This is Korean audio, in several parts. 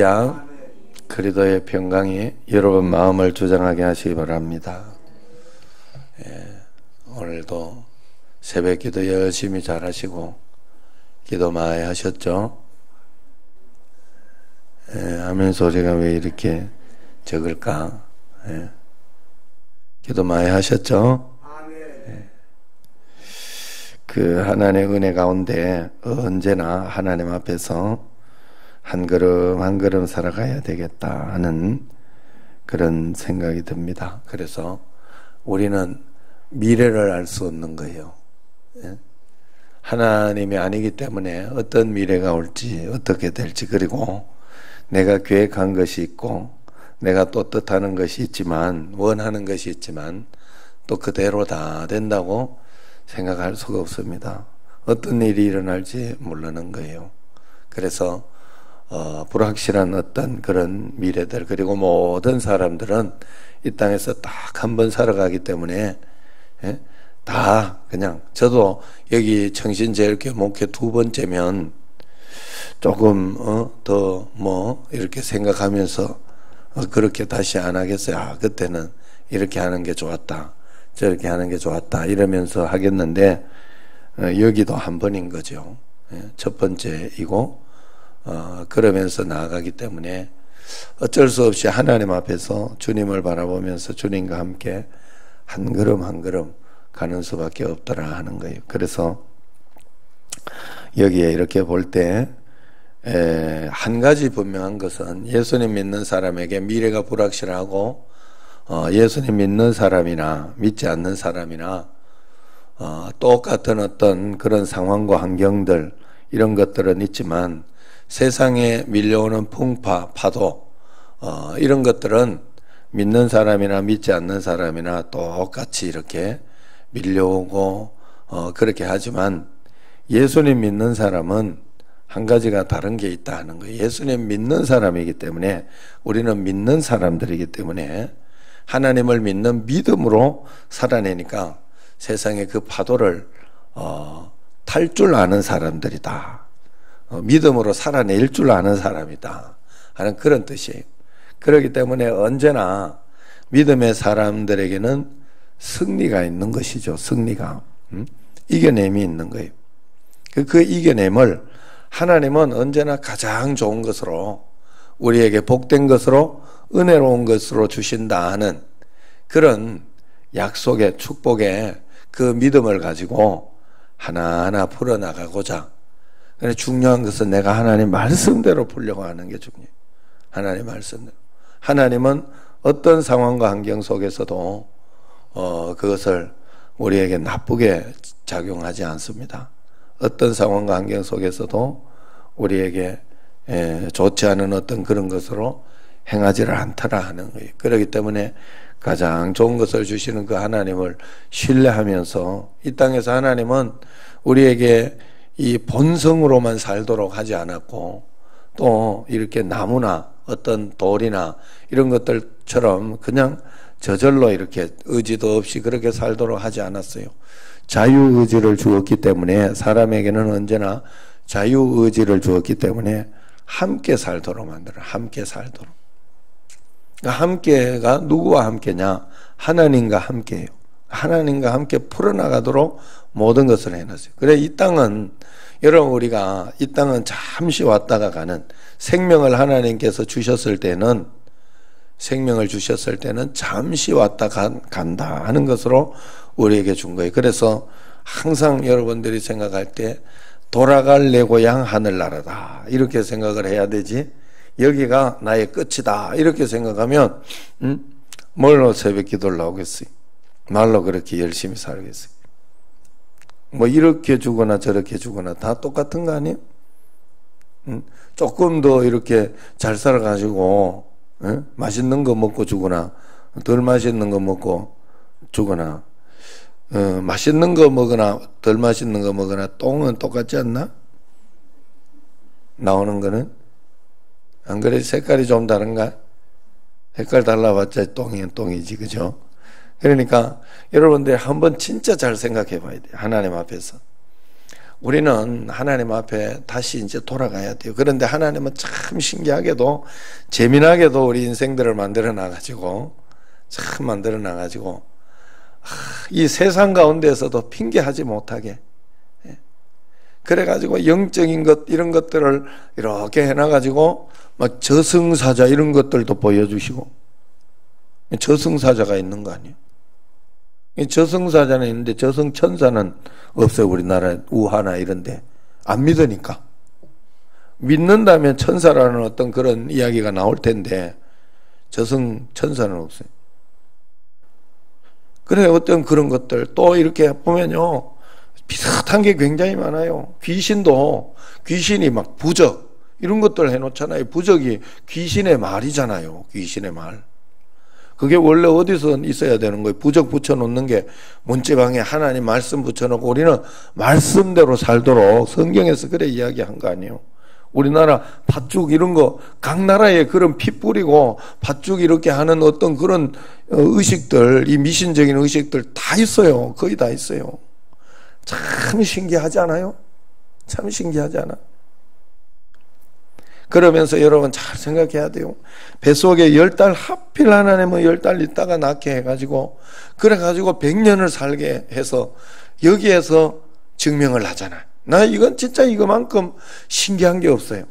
야 그리스도의 평강이 여러분 마음을 주장하게 하시기 바랍니다. 오늘도 새벽 기도 열심히 잘하시고 기도 많이 하셨죠? 아멘 소리가 왜 이렇게 적을까? 기도 많이 하셨죠? 그 하나님의 은혜 가운데 언제나 하나님 앞에서 한 걸음 한 걸음 살아가야 되겠다 하는 그런 생각이 듭니다. 그래서 우리는 미래를 알 수 없는 거예요. 하나님이 아니기 때문에 어떤 미래가 올지 어떻게 될지, 그리고 내가 계획한 것이 있고 내가 또 뜻하는 것이 있지만, 원하는 것이 있지만 또 그대로 다 된다고 생각할 수가 없습니다. 어떤 일이 일어날지 모르는 거예요. 그래서 불확실한 어떤 그런 미래들, 그리고 모든 사람들은 이 땅에서 딱 한 번 살아가기 때문에 다 그냥, 저도 여기 청신제일교회 목회 2번째면 조금 더 뭐 이렇게 생각하면서 그렇게 다시 안 하겠어요. 그때는 이렇게 하는 게 좋았다, 저렇게 하는 게 좋았다 이러면서 하겠는데, 여기도 한 번인 거죠. 첫 번째이고 그러면서 나아가기 때문에 어쩔 수 없이 하나님 앞에서 주님을 바라보면서 주님과 함께 한 걸음 한 걸음 가는 수밖에 없더라 하는 거예요. 그래서 여기에 이렇게 볼 때 한 가지 분명한 것은, 예수님 믿는 사람에게 미래가 불확실하고 예수님 믿는 사람이나 믿지 않는 사람이나 똑같은 어떤 그런 상황과 환경들, 이런 것들은 있지만 세상에 밀려오는 풍파, 파도, 이런 것들은 믿는 사람이나 믿지 않는 사람이나 똑같이 이렇게 밀려오고 그렇게 하지만, 예수님 믿는 사람은 한 가지가 다른 게 있다 하는 거예요. 예수님 믿는 사람이기 때문에, 우리는 믿는 사람들이기 때문에 하나님을 믿는 믿음으로 살아내니까 세상의 그 파도를 탈 줄 아는 사람들이다, 믿음으로 살아낼 줄 아는 사람이다 하는 그런 뜻이에요. 그렇기 때문에 언제나 믿음의 사람들에게는 승리가 있는 것이죠. 승리가, 이겨냄이 있는 거예요. 그 이겨냄을 하나님은 언제나 가장 좋은 것으로, 우리에게 복된 것으로, 은혜로운 것으로 주신다 하는 그런 약속의, 축복의 그 믿음을 가지고 하나하나 풀어나가고자, 중요한 것은 내가 하나님 말씀대로 풀려고 하는 게 중요해요. 하나님 말씀대로. 하나님은 어떤 상황과 환경 속에서도 그것을 우리에게 나쁘게 작용하지 않습니다. 어떤 상황과 환경 속에서도 우리에게 좋지 않은 어떤 그런 것으로 행하지를 않더라 하는 거예요. 그렇기 때문에 가장 좋은 것을 주시는 그 하나님을 신뢰하면서, 이 땅에서 하나님은 우리에게 이 본성으로만 살도록 하지 않았고, 또 이렇게 나무나 어떤 돌이나 이런 것들처럼 그냥 저절로 이렇게 의지도 없이 그렇게 살도록 하지 않았어요. 자유의지를 주었기 때문에, 사람에게는 언제나 자유의지를 주었기 때문에 함께 살도록 만들어요. 함께 살도록. 함께가 누구와 함께냐? 하나님과 함께예요. 하나님과 함께 풀어나가도록 모든 것을 해놨어요. 그래, 이 땅은, 여러분, 우리가 이 땅은 잠시 왔다가 가는, 생명을 하나님께서 주셨을 때는, 생명을 주셨을 때는 잠시 왔다 간다 하는 것으로 우리에게 준 거예요. 그래서 항상 여러분들이 생각할 때 돌아갈 내 고향 하늘나라다 이렇게 생각을 해야 되지, 여기가 나의 끝이다 이렇게 생각하면 뭘로 새벽 기도를 나오겠어요? 말로 그렇게 열심히 살겠어요? 뭐 이렇게 주거나 저렇게 주거나 다 똑같은 거 아니에요? 조금 더 이렇게 잘 살아가지고 맛있는 거 먹고 주거나 덜 맛있는 거 먹고 주거나, 맛있는 거 먹거나 덜 맛있는 거 먹거나 똥은 똑같지 않나? 나오는 거는 안 그래? 색깔이 좀 다른가? 색깔 달라봤자 똥이면 똥이지, 그죠? 그러니까 여러분들 한번 진짜 잘 생각해 봐야 돼요. 하나님 앞에서 우리는 하나님 앞에 다시 이제 돌아가야 돼요. 그런데 하나님은 참 신기하게도 재미나게도 우리 인생들을 만들어 놔가지고 이 세상 가운데에서도 핑계하지 못하게 그래가지고 영적인 것 이런 것들을 이렇게 해놔가지고 막 저승사자 이런 것들도 보여주시고 저승사자가 있는 거 아니에요? 저승사자는 있는데 저승천사는 없어요. 우리나라 우하나 이런데 안 믿으니까. 믿는다면 천사라는 어떤 그런 이야기가 나올 텐데 저승천사는 없어요. 그래 어떤 그런 것들 또 이렇게 보면요 비슷한 게 굉장히 많아요. 귀신이 막 부적 이런 것들 해놓잖아요. 부적이 귀신의 말이잖아요. 귀신의 말. 그게 원래 어디서 있어야 되는 거예요. 부적 붙여놓는 게 문지방에 하나님 말씀 붙여놓고 우리는 말씀대로 살도록 성경에서 그래 이야기한 거 아니에요. 우리나라 팥죽 이런 거 각 나라에 그런 피 뿌리고 팥죽 이렇게 하는 어떤 그런 의식들 이 미신적인 의식들 다 있어요. 거의 다 있어요. 참 신기하지 않아요? 참 신기하지 않아? 그러면서 여러분 잘 생각해야 돼요. 뱃속에 10달 하필 하나님은 10달 있다가 낳게 해가지고 그래가지고 100년을 살게 해서 여기에서 증명을 하잖아. 나 이건 진짜 이거만큼 신기한 게 없어요.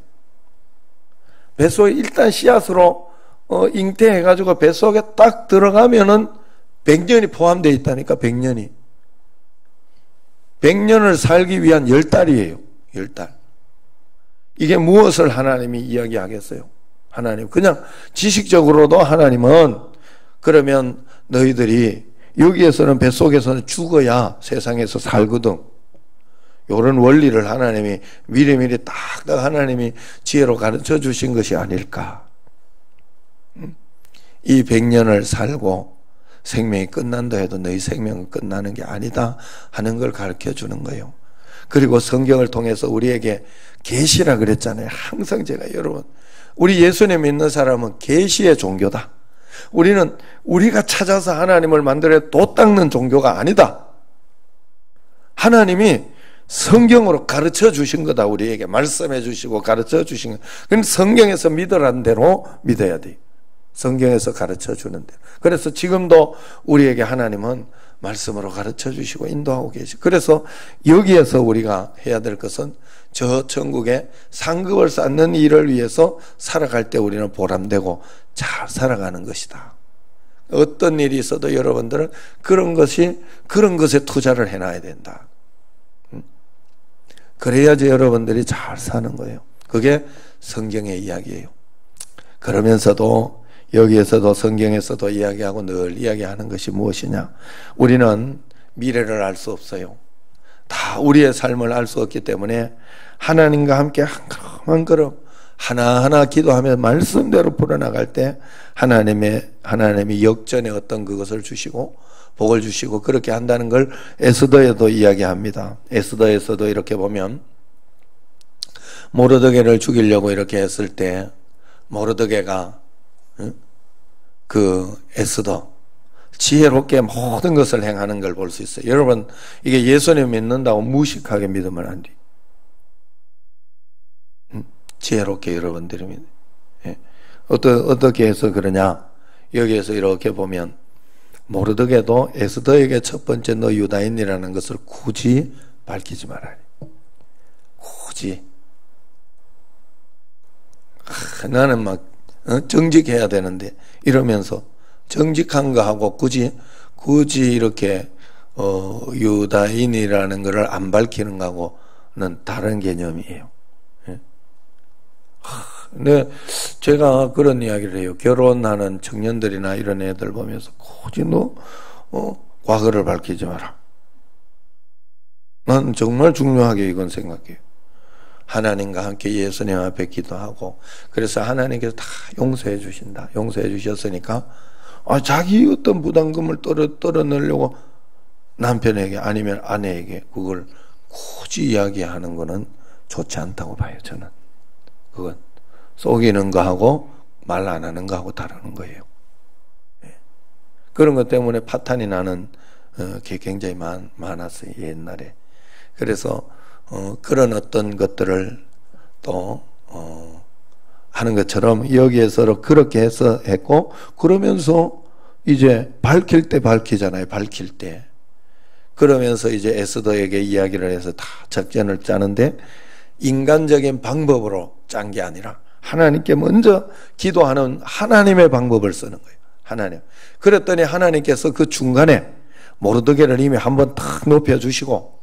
뱃속에 일단 씨앗으로 잉태해가지고 뱃속에 딱 들어가면은 100년이 포함되어 있다니까. 100년을 살기 위한 10달이에요. 10달. 이게 무엇을 하나님이 이야기하겠어요? 하나님 그냥 지식적으로도 하나님은 그러면 너희들이 여기에서는 뱃속에서는 죽어야 세상에서 살거든. 이런 원리를 하나님이 미리미리 딱딱 하나님이 지혜로 가르쳐 주신 것이 아닐까. 이 100년을 살고 생명이 끝난다 해도 너희 생명은 끝나는 게 아니다 하는 걸 가르쳐 주는 거예요. 그리고 성경을 통해서 우리에게 계시라 그랬잖아요. 항상 제가 여러분 우리 예수님 믿는 사람은 계시의 종교다. 우리는 우리가 찾아서 하나님을 만들어 도 닦는 종교가 아니다. 하나님이 성경으로 가르쳐 주신 거다. 우리에게 말씀해 주시고 가르쳐 주신 거. 그럼 성경에서 믿으라는 대로 믿어야 돼요. 성경에서 가르쳐 주는 대로. 그래서 지금도 우리에게 하나님은 말씀으로 가르쳐 주시고 인도하고 계시고 그래서 여기에서 우리가 해야 될 것은 저 천국에 상급을 쌓는 일을 위해서 살아갈 때 우리는 보람되고 잘 살아가는 것이다. 어떤 일이 있어도 여러분들은 그런 것에 투자를 해놔야 된다. 그래야지 여러분들이 잘 사는 거예요. 그게 성경의 이야기예요. 그러면서도 여기에서도 성경에서도 이야기하고 늘 이야기하는 것이 무엇이냐? 우리는 미래를 알 수 없어요. 다 우리의 삶을 알 수 없기 때문에 하나님과 함께 한 걸음 한 걸음 하나하나 기도하며 말씀대로 풀어나갈 때 하나님이 역전의 어떤 그것을 주시고 복을 주시고 그렇게 한다는 걸 에스더에도 이야기합니다. 에스더에서도 이렇게 보면 모르드게를 죽이려고 이렇게 했을 때 모르드게가 그 에스더 지혜롭게 모든 것을 행하는 걸 볼 수 있어요. 여러분 이게 예수님 믿는다고 무식하게 믿으면 안 돼요. 지혜롭게 여러분들이 믿어요. 예. 어떻게 해서 그러냐? 여기에서 이렇게 보면 모르드게도 에스더에게 첫 번째 너 유다인이라는 것을 굳이 밝히지 말아야 돼. 굳이. 나는 막 정직해야 되는데 이러면서 정직한 거하고 굳이 이렇게 유다인이라는 것을 안 밝히는 거하고는 다른 개념이에요. 근데 제가 그런 이야기를 해요. 결혼하는 청년들이나 이런 애들 보면서 굳이 너 과거를 밝히지 마라. 난 정말 중요하게 이건 생각해요. 하나님과 함께 예수님 앞에 기도하고 그래서 하나님께서 다 용서해 주신다. 용서해 주셨으니까 자기 어떤 부담금을 떨어내려고 남편에게 아니면 아내에게 그걸 굳이 이야기하는 거는 좋지 않다고 봐요. 저는 그건 속이는 거하고 말 안 하는 거하고 다르는 거예요. 그런 것 때문에 파탄이 나는 게 굉장히 많았어요. 옛날에. 그래서 그런 어떤 것들을 또 하는 것처럼 여기에서 그렇게 해서 했고, 그러면서 이제 밝힐 때 밝히잖아요. 밝힐 때. 그러면서 이제 에스더에게 이야기를 해서 다 작전을 짜는데, 인간적인 방법으로 짠 게 아니라 하나님께 먼저 기도하는 하나님의 방법을 쓰는 거예요. 하나님. 그랬더니 하나님께서 그 중간에 모르드게를 이미 한번 탁 높여주시고,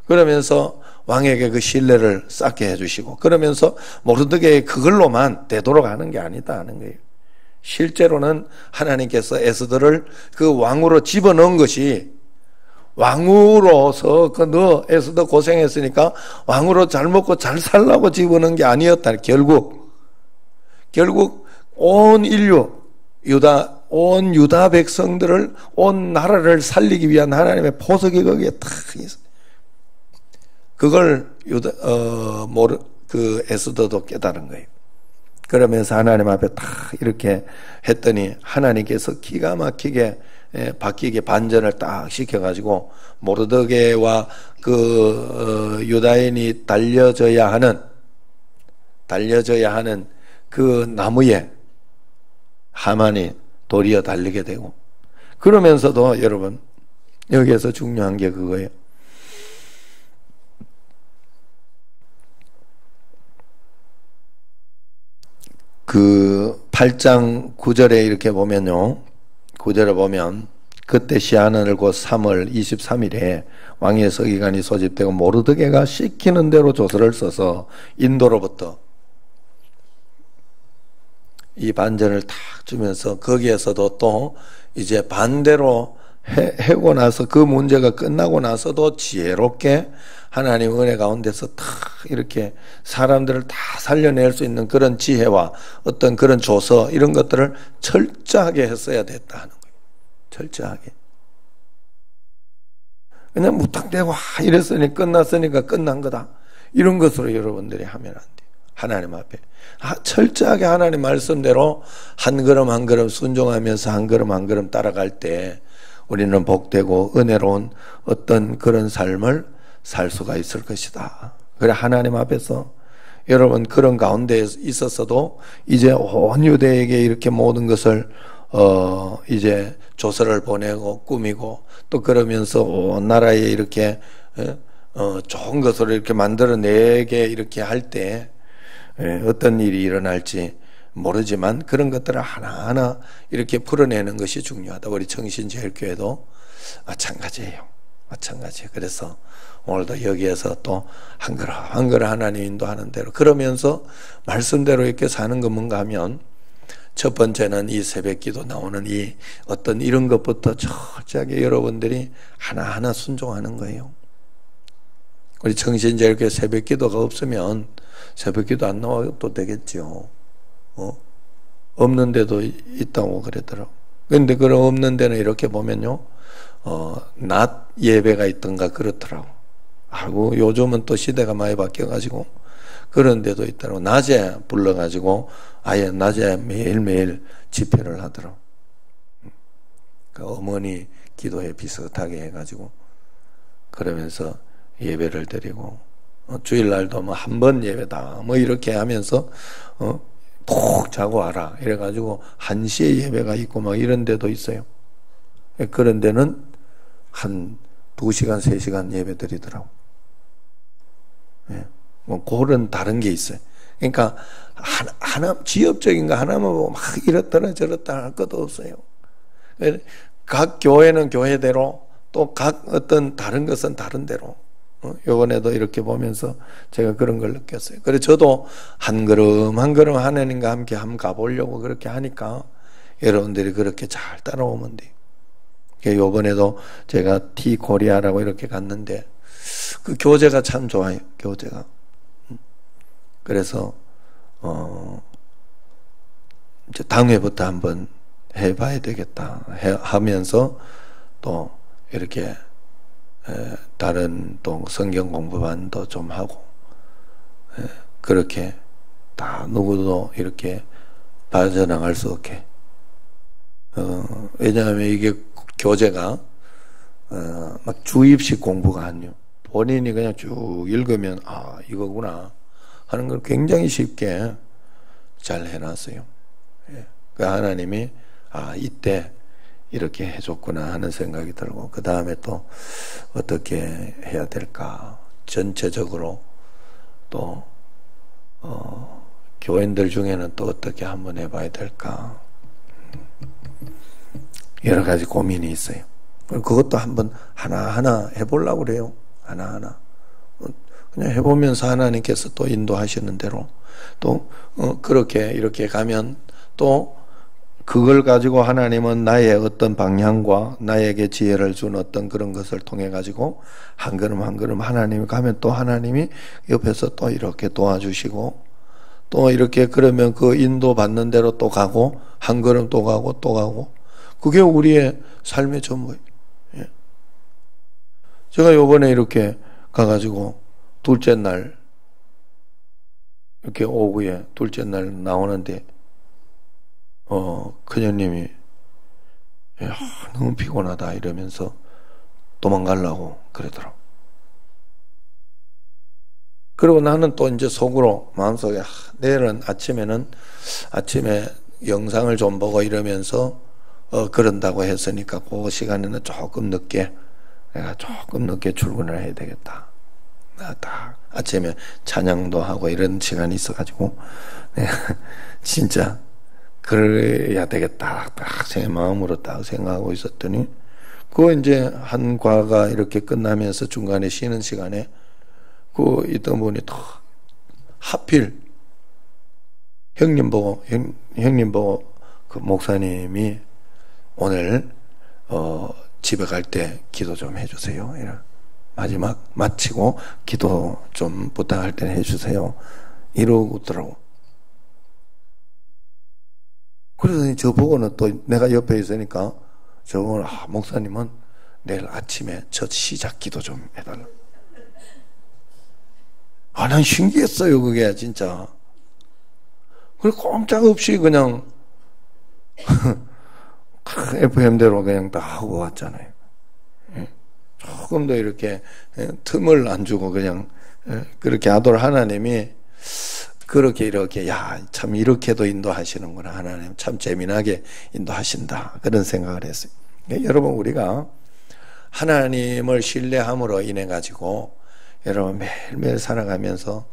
그러면서 왕에게 그 신뢰를 쌓게 해주시고, 그러면서 모르드게의 그걸로만 되도록 하는 게 아니다 하는 거예요. 실제로는 하나님께서 에스더를 그 왕으로 집어넣은 것이, 왕으로서 너 에스더 고생했으니까 왕으로 잘 먹고 잘 살라고 집어넣은 게 아니었다. 결국 온 인류, 온 유다 백성들을, 온 나라를 살리기 위한 하나님의 포석이 거기에 탁 있어요. 그걸 그 에스더도 깨달은 거예요. 그러면서 하나님 앞에 딱 이렇게 했더니 하나님께서 기가 막히게 바뀌게 반전을 딱 시켜가지고, 모르드게와 그 유다인이 달려져야 하는 그 나무에 하만이 도리어 달리게 되고, 그러면서도 여러분 여기에서 중요한 게 그거예요. 그 8장 9절에 이렇게 보면요, 9절에 보면 그때 시한을 곧 3월 23일에 왕의 서기관이 소집되고 모르드게가 시키는 대로 조서를 써서 인도로부터 이 반전을 탁 주면서, 거기에서도 또 이제 반대로 해고 나서 그 문제가 끝나고 나서도 지혜롭게 하나님 은혜 가운데서 탁 이렇게 사람들을 다 살려낼 수 있는 그런 지혜와 어떤 그런 조서, 이런 것들을 철저하게 했어야 됐다 하는 거예요. 철저하게. 그냥 무턱대고 이랬으니 끝났으니까 끝난 거다, 이런 것으로 여러분들이 하면 안 돼요. 하나님 앞에 철저하게 하나님 말씀대로 한 걸음 한 걸음 순종하면서 한 걸음 한 걸음 따라갈 때 우리는 복되고 은혜로운 어떤 그런 삶을 살 수가 있을 것이다. 그래 하나님 앞에서 여러분 그런 가운데 있었어도 이제 온 유대에게 이렇게 모든 것을 이제 조서를 보내고 꾸미고, 또 그러면서 온 나라에 이렇게 좋은 것으로 이렇게 만들어내게 이렇게 할 때 어떤 일이 일어날지 모르지만 그런 것들을 하나하나 이렇게 풀어내는 것이 중요하다. 우리 청신제일교회도 마찬가지예요. 마찬가지예요. 그래서 오늘도 여기에서 또 한 걸음 한 걸음 하나님 인도하는 대로, 그러면서 말씀대로 이렇게 사는 건 뭔가 하면, 첫 번째는 이 새벽기도 나오는 이 어떤 이런 것부터 철저하게 여러분들이 하나하나 순종하는 거예요. 우리 청신제일교회 새벽기도가 없으면 새벽기도 안 나와도 되겠죠. 없는 데도 있다고 그러더라고. 그런데 그런 없는 데는 이렇게 보면요, 낮 예배가 있던가 그렇더라고. 아이고 요즘은 또 시대가 많이 바뀌어가지고 그런 데도 있더라고. 낮에 불러가지고 아예 낮에 매일매일 집회를 하더라고. 그 어머니 기도회 비슷하게 해가지고 그러면서 예배를 드리고, 주일날도 뭐 한 번 예배다 뭐 이렇게 하면서 푹 자고 와라 이래가지고 1시에 예배가 있고 막 이런 데도 있어요. 그런 데는 한 2시간 3시간 예배 드리더라고. 뭐 그런 다른 게 있어요. 그러니까 하나 지엽적인 거 하나만 보고 막 이렇더라 저렇다 할 것도 없어요. 각 교회는 교회대로, 또 각 어떤 다른 것은 다른 대로. 요번에도 이렇게 보면서 제가 그런 걸 느꼈어요. 그래서 저도 한 걸음 한 걸음 하나님과 함께 한번 가보려고 그렇게 하니까 여러분들이 그렇게 잘 따라오면 돼요. 요번에도 제가 티코리아라고 이렇게 갔는데 그 교재가 참 좋아요. 교재가. 그래서 이제 당회부터 한번 해봐야 되겠다 하면서 또 이렇게 다른 또 성경 공부반도 좀 하고, 그렇게 다 누구도 이렇게 빠져나갈 수 없게. 왜냐하면 이게 교재가 막 주입식 공부가 아니요. 본인이 그냥 쭉 읽으면 아 이거구나 하는 걸 굉장히 쉽게 잘 해놨어요. 예. 그 하나님이 아 이때 이렇게 해줬구나 하는 생각이 들고, 그 다음에 또 어떻게 해야 될까, 전체적으로 또 교인들 중에는 또 어떻게 한번 해봐야 될까, 여러 가지 고민이 있어요. 그것도 한번 하나하나 해보려고 그래요. 하나하나 그냥 해보면서 하나님께서 또 인도하시는 대로 또 그렇게 이렇게 가면 또 그걸 가지고 하나님은 나의 어떤 방향과 나에게 지혜를 준 어떤 그런 것을 통해 가지고 한 걸음 한 걸음 하나님이 가면 또 하나님이 옆에서 또 이렇게 도와주시고, 또 이렇게 그러면 그 인도 받는 대로 또 가고 한 걸음 또 가고 또 가고, 그게 우리의 삶의 전부예요. 예. 제가 요번에 이렇게 가가지고 둘째 날 이렇게 오후에 둘째 날 나오는데 큰형님이 야, 너무 피곤하다 이러면서 도망가려고 그러더라고. 그리고 나는 또 이제 속으로 마음속에 내일은 아침에 영상을 좀 보고 이러면서 그런다고 했으니까 그 시간에는 내가 조금 늦게 출근을 해야 되겠다. 딱 아침에 찬양도 하고 이런 시간이 있어가지고 내가 진짜 그래야 되겠다 딱 제 마음으로 딱 생각하고 있었더니, 그 이제 한 과가 이렇게 끝나면서 중간에 쉬는 시간에 그 있던 분이 또 하필 형님 보고 그 목사님이 오늘 집에 갈 때 기도 좀 해주세요. 마지막 마치고 기도 좀 부탁할 때 해주세요. 이러더라고. 그래서 저보고는 또 내가 옆에 있으니까 저보고는 목사님은 내일 아침에 첫 시작 기도 좀 해달라. 난 신기했어요. 그게 진짜. 그리고 꼼짝없이 그냥 FM대로 그냥 다 하고 왔잖아요. 조금 더 이렇게 틈을 안 주고 그냥 그렇게 하도록 하나님이 그렇게 이렇게 참 이렇게도 인도하시는구나, 하나님 참 재미나게 인도하신다, 그런 생각을 했어요. 여러분, 우리가 하나님을 신뢰함으로 인해 가지고 여러분 매일매일 살아가면서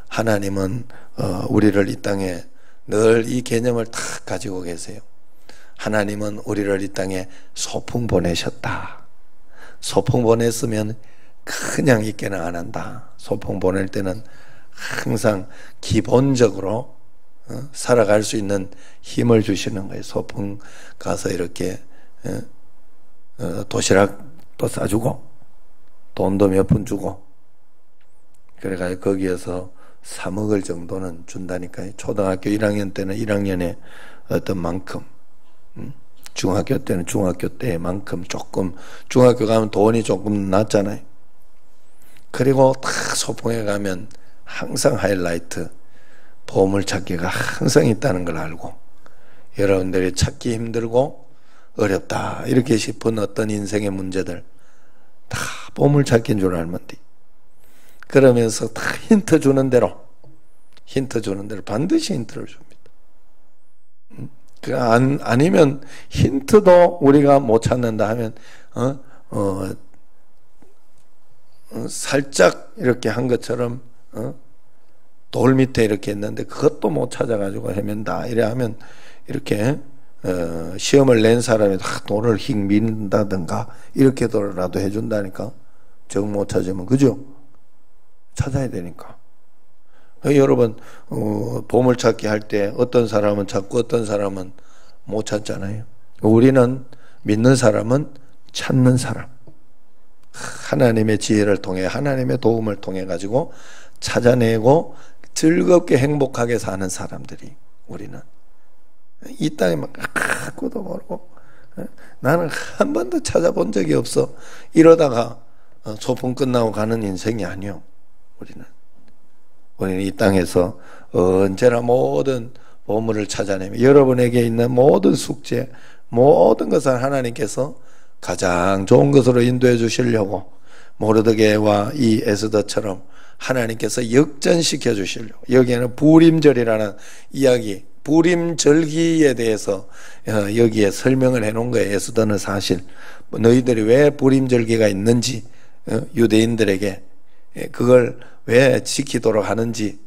하나님은 우리를 이 땅에 늘 이 개념을 딱 가지고 계세요. 하나님은 우리를 이 땅에 소풍 보내셨다. 소풍 보냈으면 그냥 있게는 안 한다. 소풍 보낼 때는 항상 기본적으로 살아갈 수 있는 힘을 주시는 거예요. 소풍 가서 이렇게 도시락도 싸주고 돈도 몇 푼 주고, 그래가지고 거기에서 사 먹을 정도는 준다니까요. 초등학교 1학년 때는 1학년에 어떤 만큼, 중학교 때는 중학교 때만큼 조금, 중학교 가면 돈이 조금 낮잖아요. 그리고 딱 소풍에 가면 항상 하이라이트, 보물찾기가 항상 있다는 걸 알고, 여러분들이 찾기 힘들고 어렵다 이렇게 싶은 어떤 인생의 문제들 다 보물찾기인 줄 알면 돼. 그러면서 다 힌트 주는 대로 반드시 힌트를 줍니다. 아니면 힌트도 우리가 못 찾는다 하면 살짝 이렇게 한 것처럼 돌 밑에 이렇게 있는데 그것도 못 찾아가지고 헤맨다 이래 하면, 이렇게 시험을 낸 사람이 돌을 휙 민다든가 이렇게라도 해준다니까. 정 못 찾으면, 그죠? 찾아야 되니까. 여러분 보물찾기 할 때 어떤 사람은 찾고 어떤 사람은 못 찾잖아요. 우리는 믿는 사람은 찾는 사람, 하나님의 지혜를 통해 하나님의 도움을 통해 가지고 찾아내고 즐겁게 행복하게 사는 사람들이 우리는. 이 땅에 막 아무것도 모르고 나는 한 번도 찾아본 적이 없어 이러다가 소풍 끝나고 가는 인생이 아니요. 우리는 이 땅에서 언제나 모든 보물을 찾아내며 여러분에게 있는 모든 숙제, 모든 것을 하나님께서 가장 좋은 것으로 인도해 주시려고 모르드게와 이 에스더처럼 하나님께서 역전시켜 주시려고, 여기에는 부림절이라는 이야기, 부림절기에 대해서 여기에 설명을 해놓은 거예요. 에스더는 사실 너희들이 왜 부림절기가 있는지, 유대인들에게 그걸 왜 지키도록 하는지,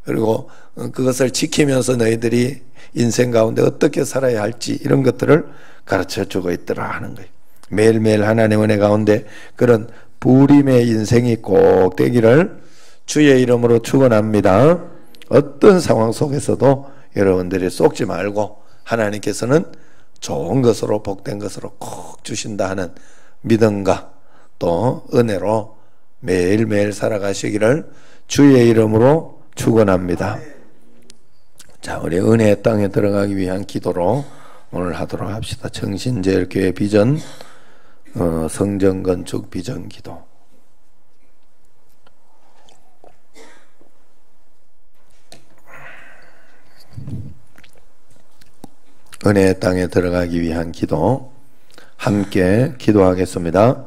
그리고 그것을 지키면서 너희들이 인생 가운데 어떻게 살아야 할지, 이런 것들을 가르쳐주고 있더라 하는 거예요. 매일매일 하나님의 은혜 가운데 그런 부림의 인생이 꼭 되기를 주의 이름으로 축원합니다. 어떤 상황 속에서도 여러분들이 속지 말고 하나님께서는 좋은 것으로, 복된 것으로 꼭 주신다 하는 믿음과 또 은혜로 매일매일 살아가시기를 주의 이름으로 축원합니다. 자, 우리 은혜의 땅에 들어가기 위한 기도로 오늘 하도록 합시다. 정신제일교회 비전, 성전 건축 비전 기도. 은혜의 땅에 들어가기 위한 기도, 함께 기도하겠습니다.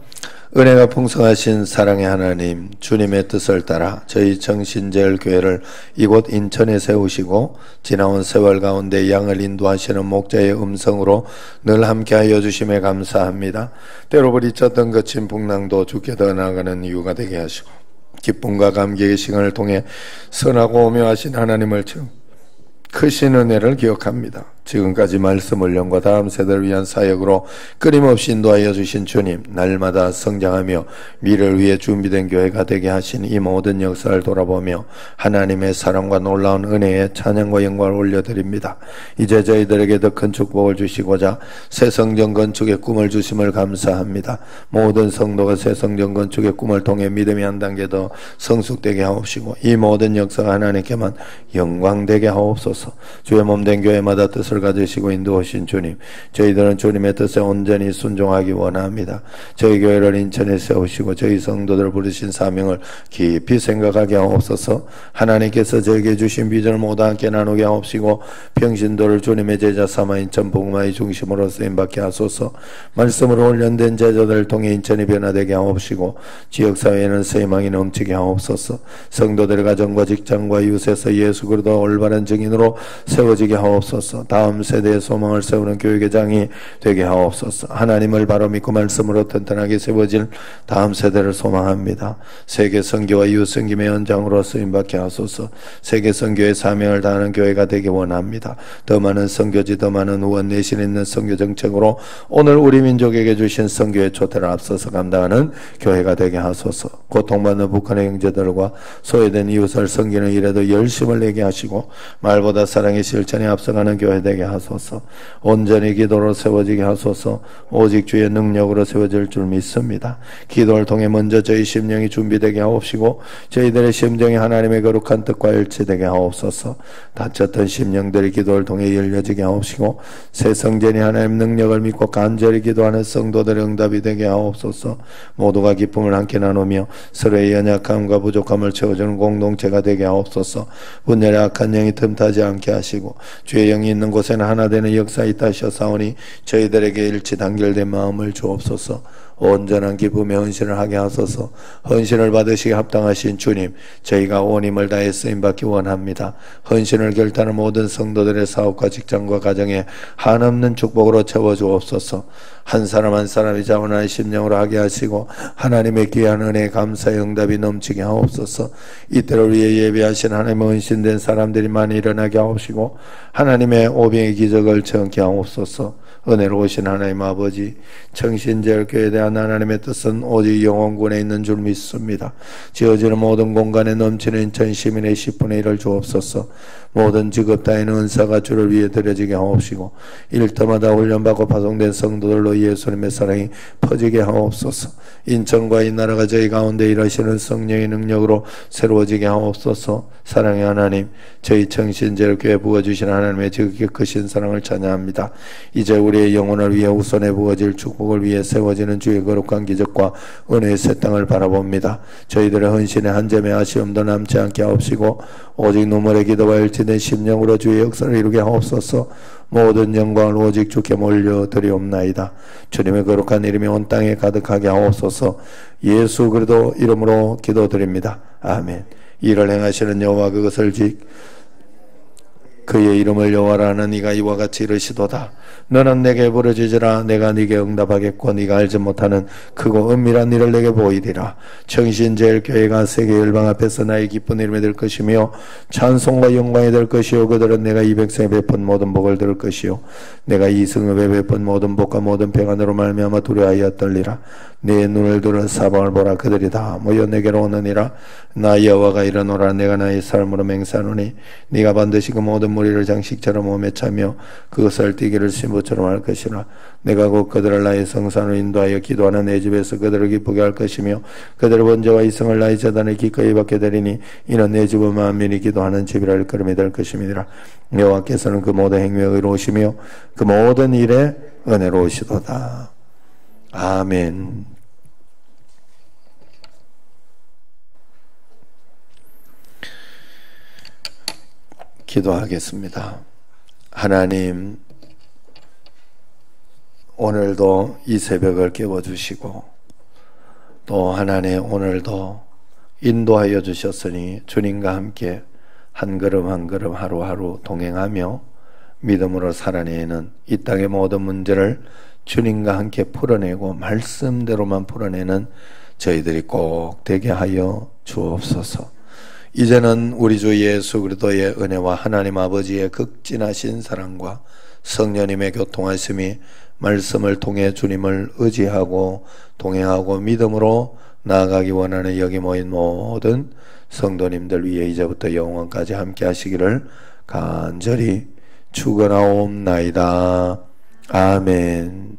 은혜가 풍성하신 사랑의 하나님, 주님의 뜻을 따라 저희 정신제일교회를 이곳 인천에 세우시고 지나온 세월 가운데 양을 인도하시는 목자의 음성으로 늘 함께하여 주심에 감사합니다. 때로 부딪혔던 거친 풍랑도 주께 더 나아가는 이유가 되게 하시고, 기쁨과 감격의 시간을 통해 선하고 오묘하신 하나님을 크신 은혜를 기억합니다. 지금까지 말씀을 영과 다음 세대를 위한 사역으로 끊임없이 인도하여 주신 주님, 날마다 성장하며 미래를 위해 준비된 교회가 되게 하신 이 모든 역사를 돌아보며 하나님의 사랑과 놀라운 은혜에 찬양과 영광을 올려드립니다. 이제 저희들에게 더 큰 축복을 주시고자 새 성전 건축의 꿈을 주심을 감사합니다. 모든 성도가 새 성전 건축의 꿈을 통해 믿음이 한 단계 더 성숙되게 하옵시고, 이 모든 역사가 하나님께만 영광되게 하옵소서. 주의 몸된 교회마다 뜻을 가지시고 인도하신 주님, 저희들은 주님의 뜻에 온전히 순종하기 원합니다. 저희 교회를 인천에 세우시고 저희 성도들 부르신 사명을 깊이 생각하게 하옵소서. 하나님께서 저에게 주신 비전을 모두 함께 나누게 하옵시고, 평신도를 주님의 제자 삼아 인천 복음화의 중심으로 쓰임받게 하소서. 말씀으로 훈련된 제자들을 통해 인천이 변화되게 하옵시고, 지역사회에는 새 희망이 넘치게 하옵소서. 성도들 가정과 직장과 이웃에서 예수 그리스도 올바른 증인으로 세워지게 하옵소서. 다음 세대의 소망을 세우는 교육의장이 되게 하옵소서. 하나님을 바로 믿고 말씀으로 튼튼하게 세워질 다음 세대를 소망합니다. 세계 선교와 이웃 선김의 현장으로 쓰임받게 하소서. 세계 선교의 사명을 다하는 교회가 되기 원합니다. 더 많은 선교지, 더 많은 후원, 내신 있는 선교 정책으로 오늘 우리 민족에게 주신 선교의 초대를 앞서서 감당하는 교회가 되게 하소서. 고통받는 북한의 형제들과 소외된 이웃을 섬기는 일에도 열심을 내게 하시고, 말보다 사랑의 실천에 앞서가는 교회 되게 하소서. 온전히 기도로 세워지게 하소서. 오직 주의 능력으로 세워질 줄 믿습니다. 기도를 통해 먼저 저희 심령이 준비되게 하옵시고, 저희들의 심정이 하나님의 거룩한 뜻과 일치되게 하옵소서. 다쳤던 심령들이 기도를 통해 열려지게 하옵시고, 새 성전이 하나님 능력을 믿고 간절히 기도하는 성도들의 응답이 되게 하옵소서. 모두가 기쁨을 함께 나누며 서로의 연약함과 부족함을 채워주는 공동체가 되게 하옵소서. 분열의 악한 영이 틈타지 않게 하시고, 주의 영이 있는 곳에는 하나 되는 역사에 있다 하셨사오니 저희들에게 일치 단결된 마음을 주옵소서. 온전한 기쁨에 헌신을 하게 하소서. 헌신을 받으시기 합당하신 주님, 저희가 온 힘을 다해 쓰임받기 원합니다. 헌신을 결단하는 모든 성도들의 사업과 직장과 가정에 한없는 축복으로 채워주옵소서. 한 사람 한 사람이 자원하는 심령으로 하게 하시고, 하나님의 귀한 은혜에 감사의 응답이 넘치게 하옵소서. 이때를 위해 예비하신 하나님의 헌신된 사람들이 많이 일어나게 하옵시고, 하나님의 오병의 기적을 체험케 하옵소서. 은혜로우신 하나님 아버지, 정신제일교회에 대한 하나님의 뜻은 오직 영원군에 있는 줄 믿습니다. 지어지는 모든 공간에 넘치는 인천 시민의 10분의 1을 주옵소서. 모든 직업 다에는 은사가 주를 위해 드려지게 하옵시고, 일터마다 훈련받고 파송된 성도들로 예수님의 사랑이 퍼지게 하옵소서. 인천과 이 나라가 저희 가운데 일하시는 성령의 능력으로 새로워지게 하옵소서. 사랑의 하나님, 저희 정신제일교회 부어주신 하나님의 지극히 크신 사랑을 찬양합니다. 이제 우리의 영혼을 위해 우선에 부어질 축복을 위해 세워지는 주의 거룩한 기적과 은혜의 새 땅을 바라봅니다. 저희들의 헌신의 한 점의 아쉬움도 남지 않게 하옵시고, 오직 눈물의 기도와 일치된 심령으로 주의 역사를 이루게 하옵소서. 모든 영광을 오직 주께 몰려드리옵나이다. 주님의 거룩한 이름이 온 땅에 가득하게 하옵소서. 예수 그리스도 이름으로 기도드립니다. 아멘. 이를 행하시는 여호와 그것을 그의 이름을 여호와라 하는 이가 이와 같이 이르시도다. 너는 내게 부르짖으라. 내가 네게 응답하겠고 네가 알지 못하는 크고 은밀한 일을 내게 보이리라. 청신제일교회가 세계 열방 앞에서 나의 기쁜 이름이 될 것이며 찬송과 영광이 될 것이요 그들은 내가 이 백성에 베푼 모든 복을 들을 것이요 내가 이 성읍에 베푼 모든 복과 모든 평안으로 말미암아 두려워하여 떨리라. 내 눈을 들어 사방을 보라. 그들이 다 모여 내게로 오느니라. 나 여호와가 이르노라. 내가 나의 삶으로 맹세하노니 네가 반드시 그 모든 무리를 장식처럼 몸에 차며 그것을 띠기를 신부처럼 할 것이라. 내가 곧 그들을 나의 성산으로 인도하여 기도하는 내 집에서 그들을 기쁘게 할 것이며 그들의 번제와 이성을 나의 제단에 기꺼이 받게 되리니 이는 내 집은 만민이 기도하는 집이라 일컬음이 될 것임이니라. 여호와께서는 그 모든 행위에 의로우시며 그 모든 일에 은혜로우시도다. 아멘. 기도하겠습니다. 하나님, 오늘도 이 새벽을 깨워주시고 또 하나님 오늘도 인도하여 주셨으니 주님과 함께 한 걸음 한 걸음 하루하루 동행하며 믿음으로 살아내는 이 땅의 모든 문제를 주님과 함께 풀어내고 말씀대로만 풀어내는 저희들이 꼭 되게 하여 주옵소서. 이제는 우리 주 예수 그리스도의 은혜와 하나님 아버지의 극진하신 사랑과 성령님의 교통하심이 말씀을 통해 주님을 의지하고 동행하고 믿음으로 나아가기 원하는 여기 모인 모든 성도님들 위해 이제부터 영원까지 함께 하시기를 간절히 축원하옵나이다. 아멘.